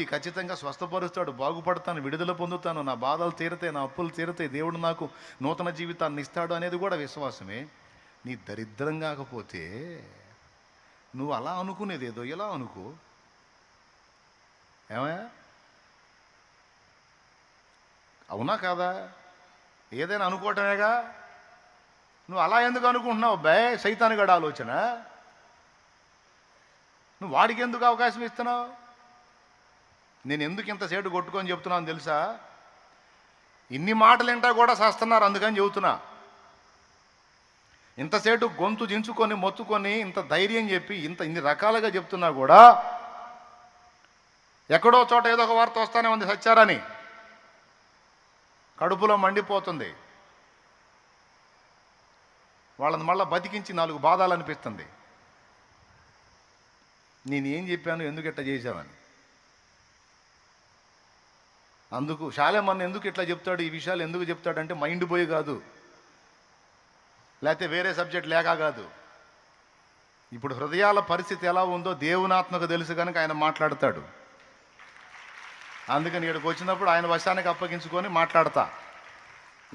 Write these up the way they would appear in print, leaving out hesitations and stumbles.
ఖచ్చితంగా స్వస్థపరుస్తాడు, బాగుపడతాను, విడుదల పొందుతాను, నా బాధలు తీరతాయి, నా అప్పులు తీరతాయి, దేవుడు నాకు నూతన జీవితాన్ని ఇస్తాడు అనేది కూడా విశ్వాసమే. నీ దరిద్రం కాకపోతే నువ్వు అలా అనుకునేది ఏదో ఇలా అనుకో. ఏమయ్యా, అవునా కాదా? ఏదైనా అనుకోవటమేగా. నువ్వు అలా ఎందుకు అనుకుంటున్నావు అబ్బాయి? సైతానుగడ ఆలోచన. నువ్వు వాడికి ఎందుకు అవకాశం ఇస్తున్నావు? నేను ఎందుకు ఇంతసేటు కొట్టుకొని చెప్తున్నాను తెలుసా? ఇన్ని మాటలు ఏంటా కూడా చేస్తున్నారు, అందుకని చెబుతున్నా. ఇంతసేటు గొంతు దించుకొని మొత్తుకొని ఇంత ధైర్యం చెప్పి ఇన్ని రకాలుగా చెప్తున్నా కూడా ఎక్కడో చోట ఏదో ఒక వార్త వస్తానే ఉంది, సచ్చారని. కడుపులో మండిపోతుంది, వాళ్ళని మళ్ళీ బతికించి 4 బాధాలనిపిస్తుంది. నేనేం చెప్పాను, ఎందుకు ఇట్లా చేశామని. అందుకు శాలేమన్న ఎందుకు ఇట్లా చెప్తాడు, ఈ విషయాలు ఎందుకు చెప్తాడంటే మైండ్ పోయి కాదు, లేకపోతే వేరే సబ్జెక్ట్ లేక కాదు. ఇప్పుడు హృదయాల పరిస్థితి ఎలా ఉందో దేవునాత్మకు తెలుసు కనుక ఆయన మాట్లాడతాడు. అందుకని ఇక్కడికి వచ్చినప్పుడు ఆయన వశానికి అప్పగించుకొని మాట్లాడతా.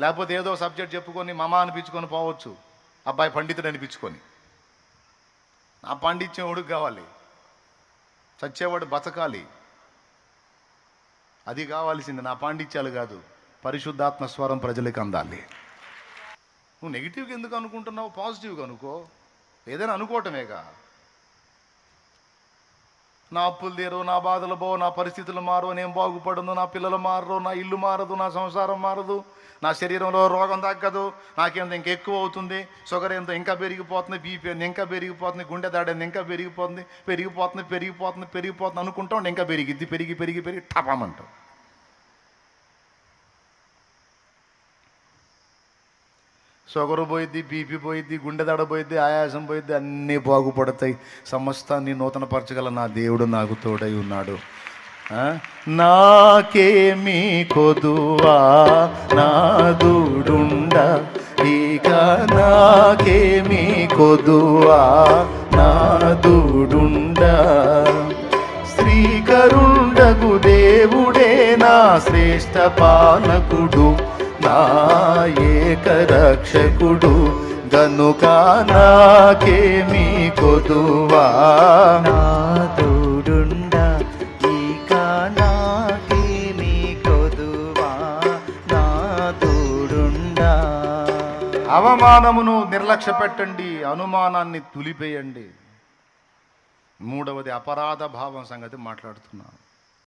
లేకపోతే ఏదో సబ్జెక్ట్ చెప్పుకొని మమ అనిపించుకొని పోవచ్చు, అబ్బాయి పండితుడు అనిపించుకొని. నా పాండిత్యం ఉడుకు కావాలి, చచ్చేవాడు బతకాలి, అది కావాల్సింది. నా పాండిత్యాలు కాదు, పరిశుద్ధాత్మ స్వరం ప్రజలకు అందాలి. నువ్వు నెగిటివ్గా ఎందుకు అనుకుంటున్నావు? పాజిటివ్గా అనుకో. ఏదైనా అనుకోవటమేగా. నా అప్పులు తీరు, నా బాధలు పోవు, నా పరిస్థితులు మారు, నేను బాగుపడను, నా పిల్లలు మారరు, నా ఇల్లు మారదు, నా సంసారం మారదు, నా శరీరంలో రోగం తగ్గదు, నాకేంత ఇంకా ఎక్కువ అవుతుంది, షుగర్ ఎంత ఇంకా పెరిగిపోతుంది, బీపీ ఎంత ఇంకా పెరిగిపోతుంది, గుండె దాడేంత ఇంకా పెరిగిపోతుంది, పెరిగిపోతుంది అనుకుంటాం. ఇంకా పెరిగిద్ది, పెరిగి టపామంటాం. షుగర్ పోయిద్ది, బీపీ పోయిద్ది, గుండె దడ పోయిద్ది, ఆయాసం పోయిద్ది, అన్నీ బాగుపడతాయి. సమస్తాన్ని నూతనపరచగల నా దేవుడు నాకు తోడై ఉన్నాడు. నాకేమీ కొదువా నాదుడుండ, ఇక నాకేమీ కొదువా నాదుడుండ. శ్రీకరుండగు దేవుడే నా శ్రేష్ఠ పాలకుడు, నా ఏకరక్షకుడు, గనుక నాకేమీ కొదువా నాదుడుండ, ఇక నాకేమీ కొదువా నాదుడుండ. అవమానమును నిర్లక్ష్య పెట్టండి, అనుమానాన్ని తులిపేయండి. 3వది అపరాధ భావం సంగతి మాట్లాడుతున్నాను.